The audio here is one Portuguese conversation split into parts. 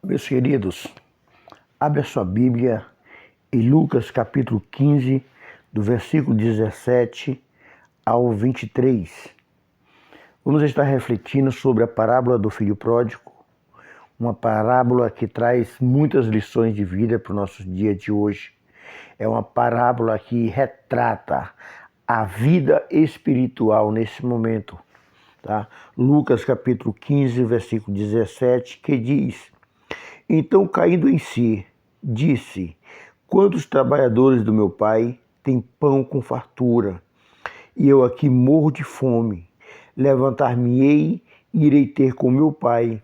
Meus queridos, abre a sua Bíblia em Lucas capítulo 15, do versículo 17 ao 23. Vamos estar refletindo sobre a parábola do filho pródigo, uma parábola que traz muitas lições de vida para o nosso dia de hoje. É uma parábola que retrata a vida espiritual nesse momento. Tá? Lucas capítulo 15, versículo 17, que diz: Então, caindo em si, disse: Quantos trabalhadores do meu pai têm pão com fartura, e eu aqui morro de fome? Levantar-me-ei e irei ter com meu pai,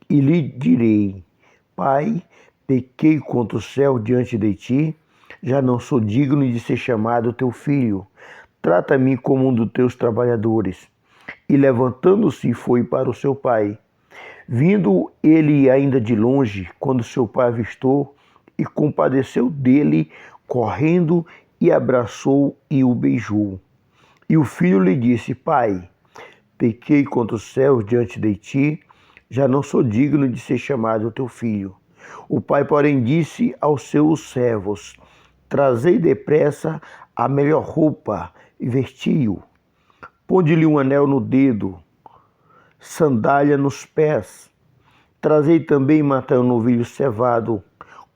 e lhe direi: Pai, pequei contra o céu diante de ti, já não sou digno de ser chamado teu filho. Trata-me como um dos teus trabalhadores. E levantando-se, foi para o seu pai. Vindo ele ainda de longe, quando seu pai avistou, e compadeceu dele, correndo, e abraçou e o beijou. E o filho lhe disse: Pai, pequei contra os céus diante de ti, já não sou digno de ser chamado teu filho. O pai, porém, disse aos seus servos: Trazei depressa a melhor roupa e vestiu. Ponde-lhe um anel no dedo, sandália nos pés. Trazei também matar um novilho cevado,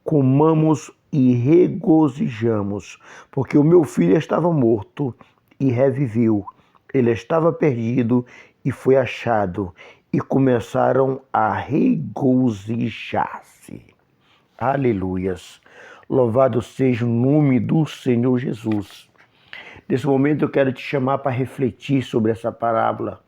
comamos e regozijamos, porque o meu filho estava morto e reviveu, ele estava perdido e foi achado, e começaram a regozijar-se. Aleluias! Louvado seja o nome do Senhor Jesus. Nesse momento eu quero te chamar para refletir sobre essa parábola.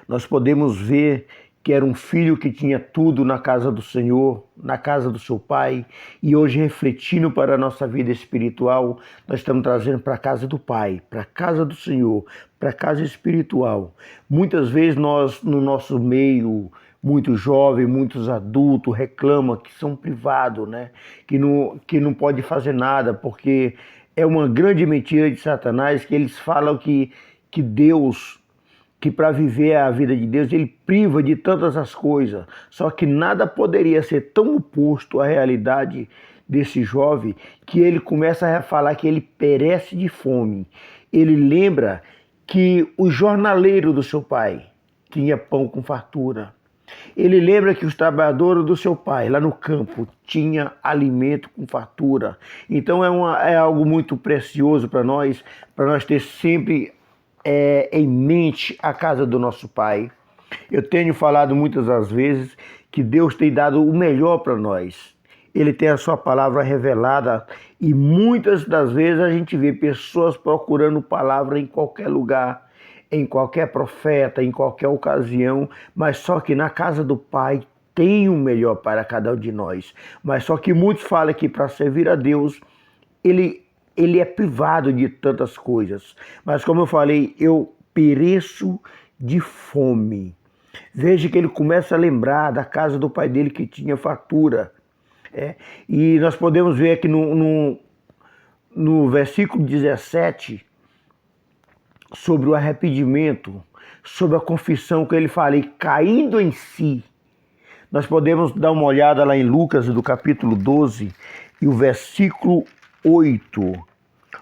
Nós podemos ver que era um filho que tinha tudo na casa do Senhor, na casa do seu pai, e hoje, refletindo para a nossa vida espiritual, nós estamos trazendo para a casa do Pai, para a casa do Senhor, para a casa espiritual. Muitas vezes nós, no nosso meio, muitos jovens, muitos adultos reclamam que são privados, né? Que não pode fazer nada, porque é uma grande mentira de Satanás que eles falam que Deus, que para viver a vida de Deus, ele priva de tantas as coisas. Só que nada poderia ser tão oposto à realidade desse jovem, que ele começa a falar que ele perece de fome. Ele lembra que o jornaleiro do seu pai tinha pão com fartura. Ele lembra que os trabalhadores do seu pai, lá no campo, tinha alimento com fartura. Então é algo muito precioso para nós ter sempre em mente a casa do nosso Pai. Eu tenho falado muitas das vezes que Deus tem dado o melhor para nós. Ele tem a sua palavra revelada e muitas das vezes a gente vê pessoas procurando palavra em qualquer lugar, em qualquer profeta, em qualquer ocasião, mas só que na casa do Pai tem o melhor para cada um de nós. Mas só que muitos falam que para servir a Deus, ele é privado de tantas coisas. Mas como eu falei, eu pereço de fome. Veja que ele começa a lembrar da casa do pai dele que tinha fartura. E nós podemos ver aqui no versículo 17, sobre o arrependimento, sobre a confissão que ele fala, e caindo em si. Nós podemos dar uma olhada lá em Lucas, do capítulo 12, e o versículo 8,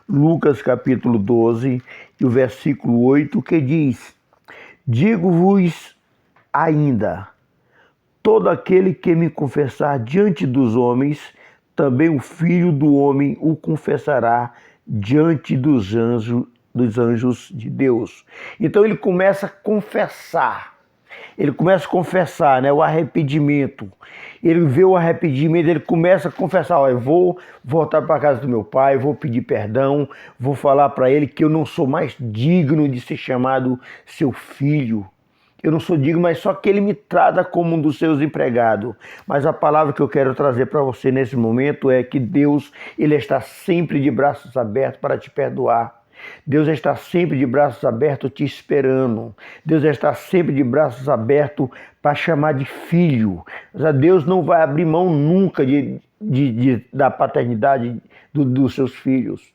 Lucas capítulo 12 e o versículo 8, que diz: Digo-vos ainda, todo aquele que me confessar diante dos homens, também o Filho do Homem o confessará diante dos anjos de Deus. Então ele começa a confessar. Ele começa a confessar, né, o arrependimento. Ele vê o arrependimento, ele começa a confessar: eu vou voltar para a casa do meu pai, vou pedir perdão, vou falar para ele que eu não sou mais digno de ser chamado seu filho. Eu não sou digno, mas só que ele me trata como um dos seus empregados. Mas a palavra que eu quero trazer para você nesse momento é que Deus, ele está sempre de braços abertos para te perdoar. Deus está sempre de braços abertos te esperando. Deus está sempre de braços abertos para chamar de filho. Deus não vai abrir mão nunca da paternidade dos seus filhos.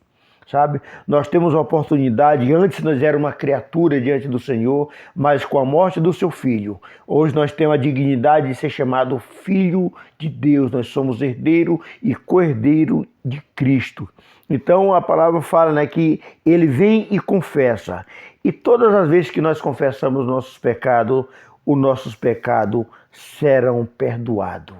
sabe? Nós temos a oportunidade, antes nós éramos uma criatura diante do Senhor, mas com a morte do seu Filho, hoje nós temos a dignidade de ser chamado Filho de Deus, nós somos herdeiro e co-herdeiro de Cristo. Então a palavra fala, né, que ele vem e confessa, e todas as vezes que nós confessamos os nossos pecados serão perdoados.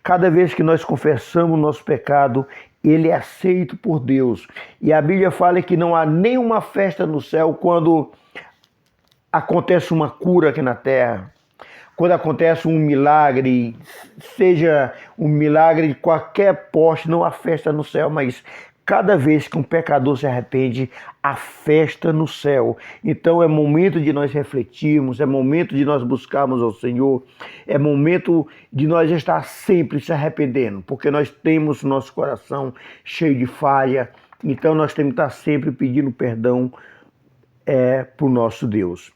Cada vez que nós confessamos o nosso pecado, ele é aceito por Deus. E a Bíblia fala que não há nenhuma festa no céu quando acontece uma cura aqui na terra. Quando acontece um milagre, seja um milagre de qualquer porte, não há festa no céu, mas cada vez que um pecador se arrepende, há festa no céu. Então é momento de nós refletirmos, é momento de nós buscarmos ao Senhor, é momento de nós estar sempre se arrependendo, porque nós temos nosso coração cheio de falha, então nós temos que estar sempre pedindo perdão para o nosso Deus.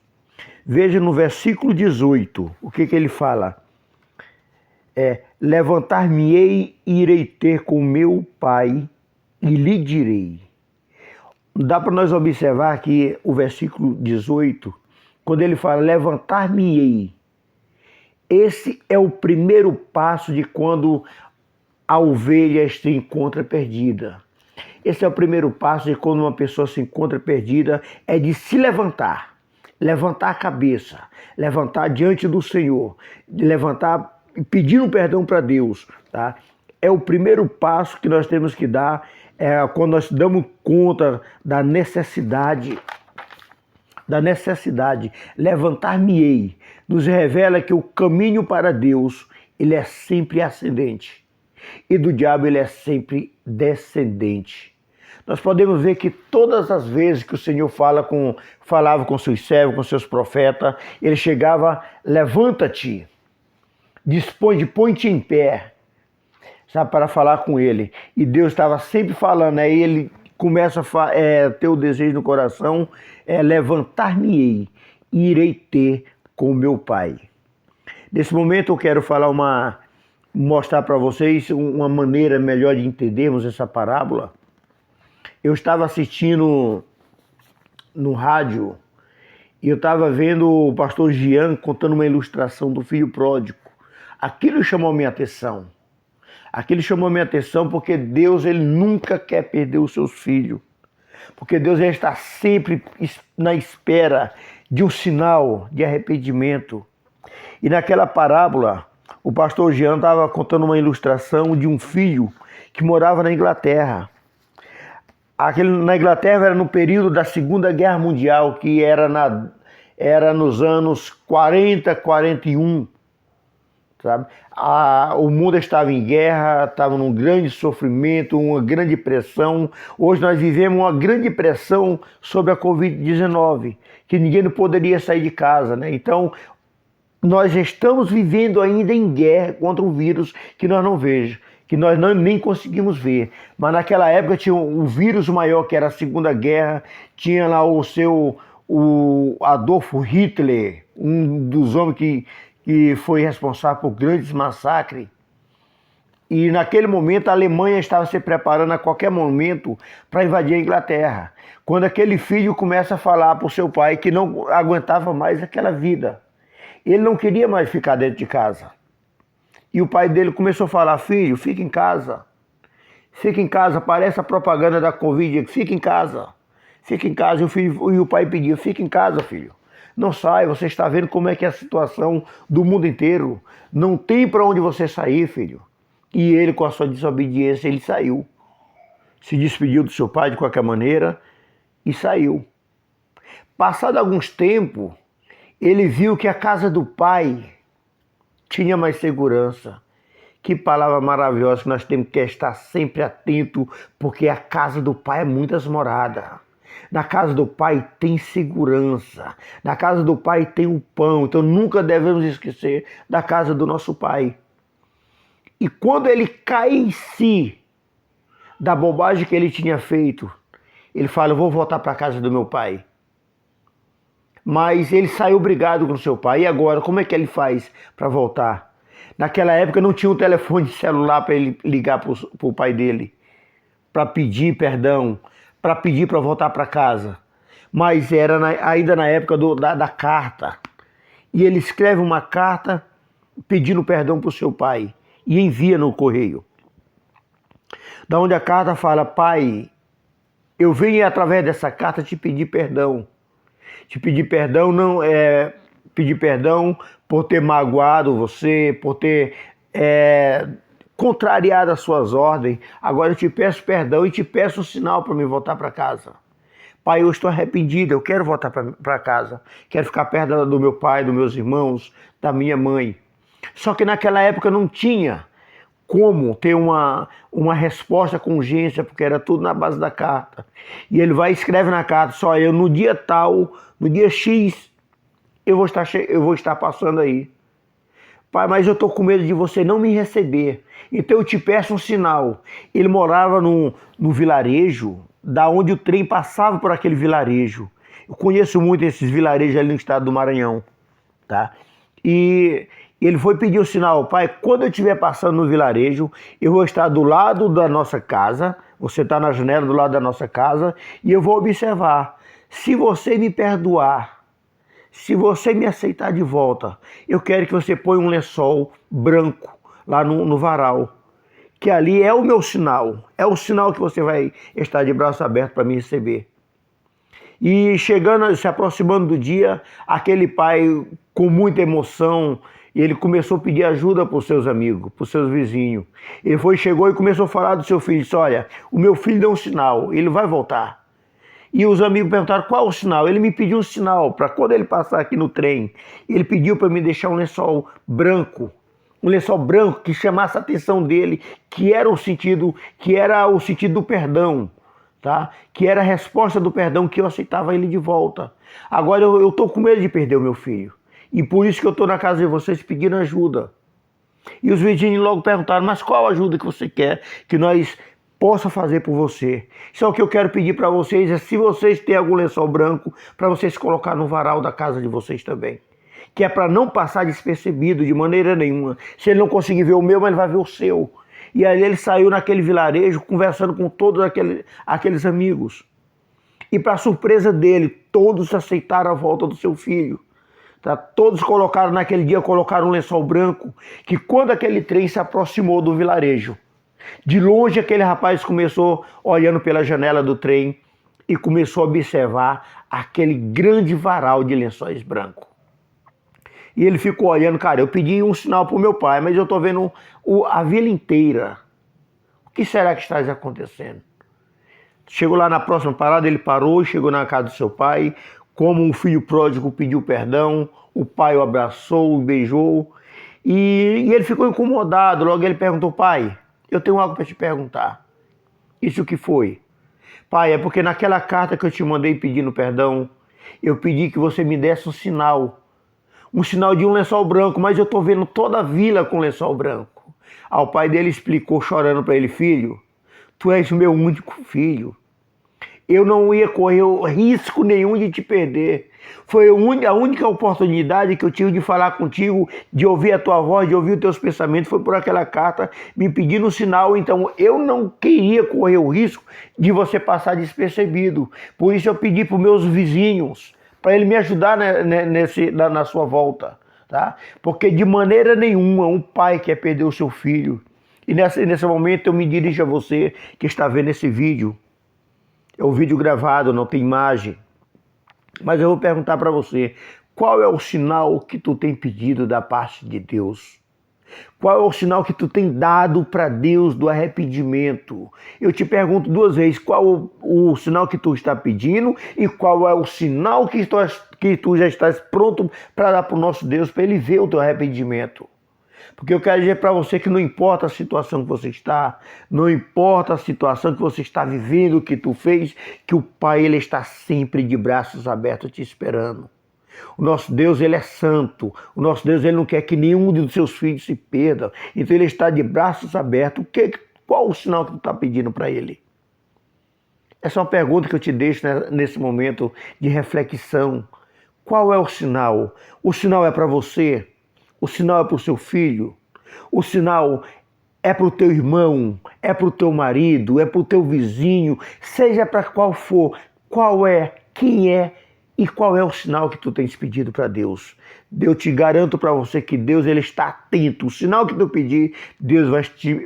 Veja no versículo 18, o que ele fala? Levantar-me-ei e irei ter com meu pai e lhe direi. Dá para nós observar aqui o versículo 18, quando ele fala levantar-me-ei. Esse é o primeiro passo de quando a ovelha se encontra perdida. Esse é o primeiro passo de quando uma pessoa se encontra perdida, é de se levantar. Levantar a cabeça, levantar diante do Senhor, levantar pedindo perdão para Deus, tá? É o primeiro passo que nós temos que dar, quando nós damos conta da necessidade. Levantar-me-ei nos revela que o caminho para Deus, ele é sempre ascendente, e do diabo ele é sempre descendente. Nós podemos ver que todas as vezes que o Senhor falava com seus servos, com seus profetas, ele chegava, levanta-te, põe-te em pé, sabe, para falar com ele. E Deus estava sempre falando, aí ele começa a ter o desejo no coração, levantar-me-ei e irei ter com o meu pai. Nesse momento eu quero mostrar para vocês uma maneira melhor de entendermos essa parábola. Eu estava assistindo no rádio e eu estava vendo o pastor Jean contando uma ilustração do filho pródigo. Aquilo chamou minha atenção. Aquilo chamou minha atenção porque Deus, ele nunca quer perder os seus filhos. Porque Deus, ele está sempre na espera de um sinal de arrependimento. E naquela parábola, o pastor Jean estava contando uma ilustração de um filho que morava na Inglaterra. Na Inglaterra era no período da Segunda Guerra Mundial, que era nos anos 40, 41, sabe? O mundo estava em guerra, estava num grande sofrimento, uma grande pressão. Hoje nós vivemos uma grande pressão sobre a Covid-19, que ninguém não poderia sair de casa, né? Então, nós estamos vivendo ainda em guerra contra um vírus que nós não vemos, que nós nem conseguimos ver. Mas naquela época tinha um vírus maior, que era a Segunda Guerra, tinha lá o Adolfo Hitler, um dos homens que foi responsável por grandes massacres. E naquele momento a Alemanha estava se preparando a qualquer momento para invadir a Inglaterra. Quando aquele filho começa a falar para o seu pai que não aguentava mais aquela vida. Ele não queria mais ficar dentro de casa. E o pai dele começou a falar, filho, fica em casa, parece a propaganda da Covid, fica em casa. E o pai pedia, fica em casa, filho, não sai, você está vendo como é que é a situação do mundo inteiro, não tem para onde você sair, filho. E ele, com a sua desobediência, ele saiu, se despediu do seu pai de qualquer maneira e saiu. Passado alguns tempos, ele viu que a casa do pai tinha mais segurança. Que palavra maravilhosa, que nós temos que estar sempre atento, porque a casa do pai é muitas moradas. Na casa do pai tem segurança. Na casa do pai tem o pão. Então nunca devemos esquecer da casa do nosso pai. E quando ele cai em si da bobagem que ele tinha feito, ele fala, eu vou voltar para a casa do meu pai. Mas ele saiu brigado com seu pai. E agora, como é que ele faz para voltar? Naquela época não tinha um telefone celular para ele ligar para o pai dele, para pedir perdão, para pedir para voltar para casa. Mas era ainda na época da carta. E ele escreve uma carta pedindo perdão para o seu pai e envia no correio. Da onde a carta fala: pai, eu venho através dessa carta te pedir perdão. Te pedir perdão não é pedir perdão por ter magoado você, por ter contrariado as suas ordens. Agora eu te peço perdão e te peço um sinal para me voltar para casa. Pai, eu estou arrependido, eu quero voltar para casa. Quero ficar perto do meu pai, dos meus irmãos, da minha mãe. Só que naquela época não tinha como ter uma resposta com urgência, porque era tudo na base da carta. E ele vai e escreve na carta: só eu no dia tal, no dia X, eu vou estar passando aí. Pai, mas eu estou com medo de você não me receber. Então eu te peço um sinal. Ele morava no vilarejo, da onde o trem passava por aquele vilarejo. Eu conheço muito esses vilarejos ali no estado do Maranhão, tá? E ele foi pedir o sinal: pai, quando eu estiver passando no vilarejo, eu vou estar do lado da nossa casa, você está na janela do lado da nossa casa, e eu vou observar. Se você me perdoar, se você me aceitar de volta, eu quero que você ponha um lençol branco lá no varal, que ali é o meu sinal, é o sinal que você vai estar de braço aberto para me receber. E chegando, se aproximando do dia, aquele pai com muita emoção, ele começou a pedir ajuda para os seus amigos, para os seus vizinhos. Ele chegou e começou a falar do seu filho: disse: olha, o meu filho deu um sinal, ele vai voltar. E os amigos perguntaram: qual o sinal? Ele me pediu um sinal para quando ele passar aqui no trem. Ele pediu para me deixar um lençol branco que chamasse a atenção dele, que era o sentido do perdão, tá? Que era a resposta do perdão, que eu aceitava ele de volta. Agora eu estou com medo de perder o meu filho, e por isso que eu estou na casa de vocês pedindo ajuda. E os vizinhos logo perguntaram: mas qual ajuda que você quer que nós possa fazer por você? Só o que eu quero pedir para vocês é, se vocês têm algum lençol branco, para vocês colocar no varal da casa de vocês também, que é para não passar despercebido de maneira nenhuma. Se ele não conseguir ver o meu, mas ele vai ver o seu. E aí ele saiu naquele vilarejo conversando com todos aqueles amigos. E para surpresa dele, todos aceitaram a volta do seu filho. Tá? Todos naquele dia colocaram um lençol branco, que quando aquele trem se aproximou do vilarejo, de longe aquele rapaz começou olhando pela janela do trem e começou a observar aquele grande varal de lençóis brancos. E ele ficou olhando: cara, eu pedi um sinal para o meu pai, mas eu estou vendo a vila inteira. O que será que está acontecendo? Chegou lá na próxima parada, ele parou, chegou na casa do seu pai, como um filho pródigo, pediu perdão, o pai o abraçou, o beijou, e ele ficou incomodado. Logo ele perguntou: pai, eu tenho algo para te perguntar. Isso que foi? Pai, é porque naquela carta que eu te mandei pedindo perdão, eu pedi que você me desse um sinal de um lençol branco, mas eu estou vendo toda a vila com lençol branco. O pai dele explicou, chorando para ele: filho, tu és o meu único filho. Eu não ia correr risco nenhum de te perder. Foi a única oportunidade que eu tive de falar contigo, de ouvir a tua voz, de ouvir os teus pensamentos, foi por aquela carta me pedindo um sinal. Então eu não queria correr o risco de você passar despercebido. Por isso eu pedi para os meus vizinhos, para ele me ajudar na sua volta, tá? Porque de maneira nenhuma um pai quer perder o seu filho. E nesse momento eu me dirijo a você que está vendo esse vídeo. É um vídeo gravado, não tem imagem. Mas eu vou perguntar para você: qual é o sinal que tu tem pedido da parte de Deus? Qual é o sinal que tu tem dado para Deus do arrependimento? Eu te pergunto duas vezes: qual o sinal que tu está pedindo e qual é o sinal que tu já estás pronto para dar para o nosso Deus, para Ele ver o teu arrependimento? Porque eu quero dizer para você que não importa a situação que você está, não importa a situação que você está vivendo, o que tu fez, que o Pai, Ele está sempre de braços abertos te esperando. O nosso Deus, Ele é santo. O nosso Deus, Ele não quer que nenhum dos seus filhos se perda. Então Ele está de braços abertos. Qual o sinal que tu está pedindo para Ele? Essa é uma pergunta que eu te deixo nesse momento de reflexão. Qual é o sinal? O sinal é para você? O sinal é para o seu filho? O sinal é para o teu irmão, é para o teu marido, é para o teu vizinho, seja para qual for, qual é, quem é e qual é o sinal que tu tens pedido para Deus. Eu te garanto para você que Deus ele está atento. O sinal que tu pedir, Deus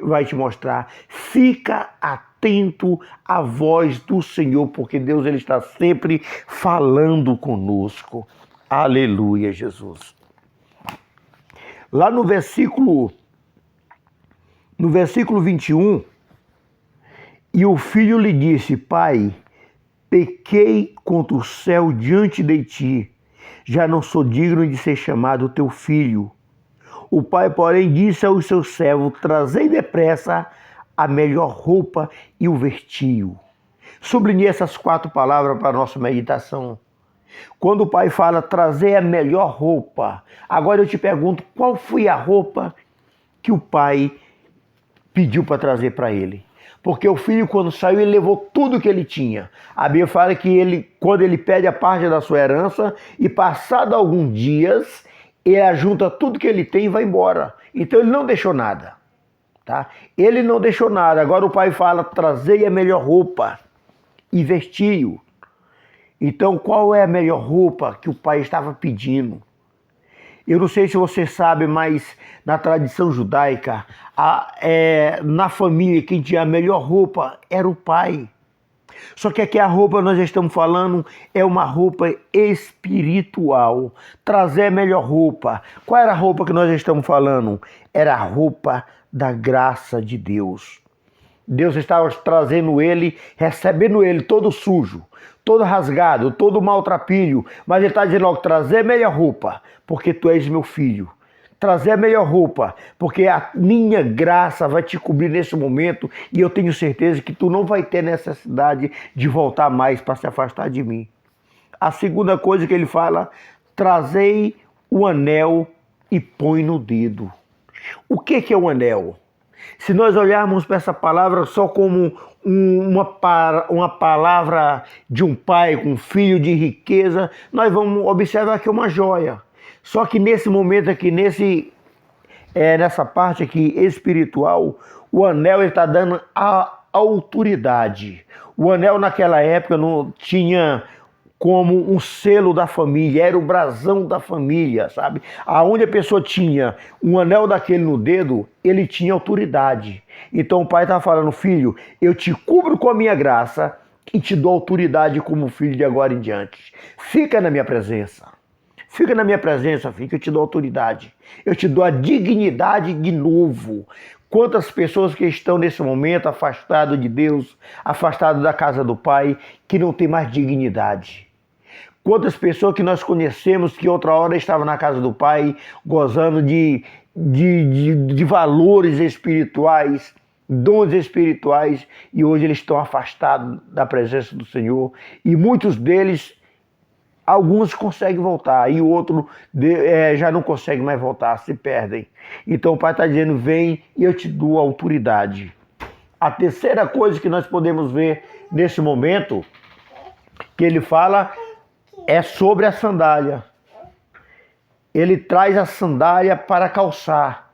vai te mostrar. Fica atento à voz do Senhor, porque Deus ele está sempre falando conosco. Aleluia, Jesus. Lá no versículo 21, e o filho lhe disse: Pai, pequei contra o céu diante de ti, já não sou digno de ser chamado teu filho. O pai, porém, disse ao seu servo: trazei depressa a melhor roupa e o vestiu. Sublinhei essas 4 palavras para a nossa meditação. Quando o pai fala trazer a melhor roupa, agora eu te pergunto, qual foi a roupa que o pai pediu para trazer para ele? Porque o filho, quando saiu, ele levou tudo que ele tinha. A Bíblia fala que quando ele pede a parte da sua herança, e passado alguns dias, ele ajunta tudo que ele tem e vai embora. Então ele não deixou nada. Tá? Ele não deixou nada. Agora o pai fala, trazei a melhor roupa e vestiu. Então qual é a melhor roupa que o pai estava pedindo? Eu não sei se você sabe, mas na tradição judaica, na família, quem tinha a melhor roupa era o pai. Só que aqui a roupa nós estamos falando é uma roupa espiritual. Trazer a melhor roupa. Qual era a roupa que nós estamos falando? Era a roupa da graça de Deus. Deus estava trazendo ele, recebendo ele todo sujo, todo rasgado, todo maltrapilho. Mas ele está dizendo logo, trazer a melhor roupa, porque tu és meu filho. Trazer a melhor roupa, porque a minha graça vai te cobrir nesse momento e eu tenho certeza que tu não vai ter necessidade de voltar mais para se afastar de mim. A segunda coisa que ele fala, trazei o anel e põe no dedo. O que é o anel? Se nós olharmos para essa palavra só como uma palavra de um pai com um filho de riqueza, nós vamos observar que é uma joia. Só que nesse momento aqui, nessa parte aqui espiritual, o anel está dando a autoridade. O anel naquela época não tinha como um selo da família, era o brasão da família, sabe? Aonde a pessoa tinha um anel daquele no dedo, ele tinha autoridade. Então o pai estava falando, filho, eu te cubro com a minha graça e te dou autoridade como filho de agora em diante. Fica na minha presença. Fica na minha presença, filho, que eu te dou autoridade. Eu te dou a dignidade de novo. Quantas pessoas que estão nesse momento afastadas de Deus, afastadas da casa do Pai, que não tem mais dignidade. Quantas pessoas que nós conhecemos que outra hora estavam na casa do Pai, gozando de valores espirituais, dons espirituais, e hoje eles estão afastados da presença do Senhor. E muitos deles, alguns conseguem voltar, e o outro já não consegue mais voltar, se perdem. Então o Pai está dizendo, vem e eu te dou autoridade. A terceira coisa que nós podemos ver nesse momento, que ele fala, é sobre a sandália. Ele traz a sandália para calçar.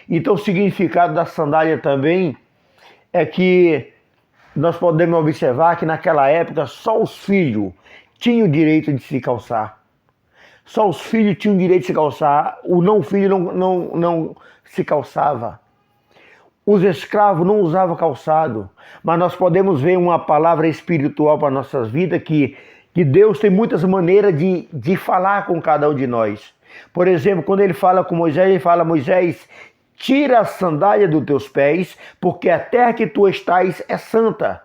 Então o significado da sandália também é que nós podemos observar que naquela época só os filhos tinham o direito de se calçar. Só os filhos tinham o direito de se calçar. O não-filho não se calçava. Os escravos não usavam calçado. Mas nós podemos ver uma palavra espiritual para nossas vidas que Deus tem muitas maneiras de falar com cada um de nós. Por exemplo, quando ele fala com Moisés, ele fala, Moisés, tira a sandália dos teus pés, porque a terra que tu estás é santa.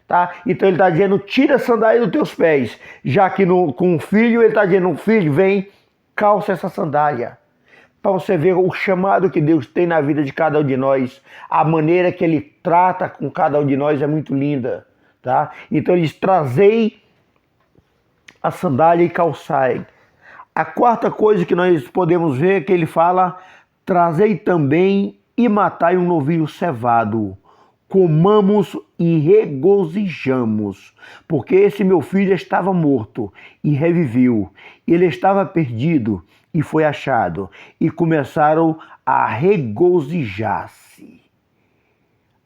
Tá? Então ele está dizendo, tira a sandália dos teus pés. Já que com o filho, ele está dizendo, filho, vem, calça essa sandália. Para você ver o chamado que Deus tem na vida de cada um de nós. A maneira que ele trata com cada um de nós é muito linda. Tá? Então ele diz, trazei a sandália e calçai. A quarta coisa que nós podemos ver é que ele fala, trazei também e matai um novilho cevado. Comamos e regozijamos, porque esse meu filho estava morto e reviveu. Ele estava perdido e foi achado. E começaram a regozijar-se.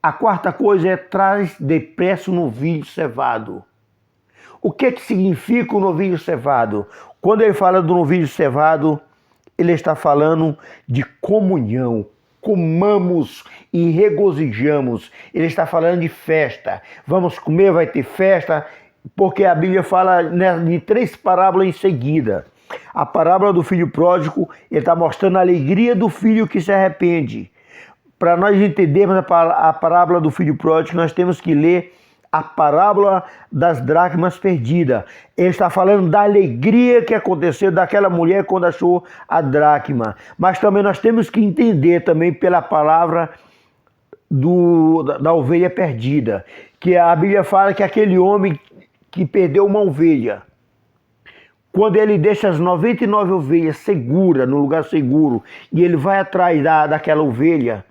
A quarta coisa é traz depressa o novilho cevado. O que significa o novilho cevado? Quando ele fala do novilho cevado, ele está falando de comunhão. Comamos e regozijamos. Ele está falando de festa. Vamos comer, vai ter festa, porque a Bíblia fala de 3 parábolas em seguida. A parábola do filho pródigo, ele está mostrando a alegria do filho que se arrepende. Para nós entendermos a parábola do filho pródigo, nós temos que ler a parábola das dracmas perdidas. Ele está falando da alegria que aconteceu daquela mulher quando achou a dracma. Mas também nós temos que entender também pela palavra da ovelha perdida. Que a Bíblia fala que aquele homem que perdeu uma ovelha, quando ele deixa as 99 ovelhas seguras, no lugar seguro, e ele vai atrás daquela ovelha,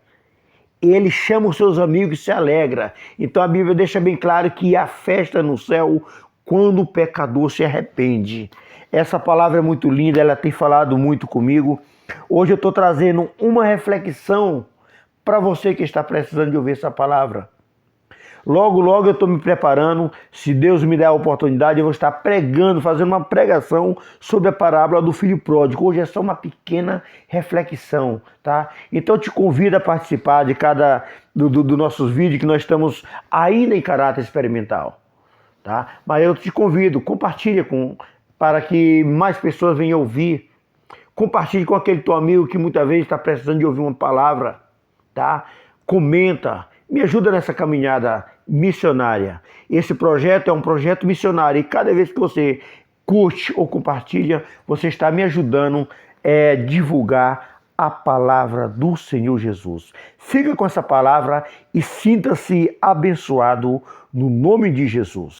ele chama os seus amigos e se alegra. Então a Bíblia deixa bem claro que há festa no céu quando o pecador se arrepende. Essa palavra é muito linda, ela tem falado muito comigo. Hoje eu estou trazendo uma reflexão para você que está precisando de ouvir essa palavra. Logo, logo eu estou me preparando, se Deus me der a oportunidade, eu vou estar pregando, fazendo uma pregação sobre a parábola do filho pródigo. Hoje é só uma pequena reflexão, tá? Então eu te convido a participar de cada dos nossos vídeos, que nós estamos ainda em caráter experimental, tá? Mas eu te convido, compartilha para que mais pessoas venham ouvir. Compartilhe com aquele teu amigo que muitas vezes está precisando de ouvir uma palavra, tá? Comenta. Me ajuda nessa caminhada missionária. Esse projeto é um projeto missionário e cada vez que você curte ou compartilha, você está me ajudando a divulgar a palavra do Senhor Jesus. Fica com essa palavra e sinta-se abençoado no nome de Jesus.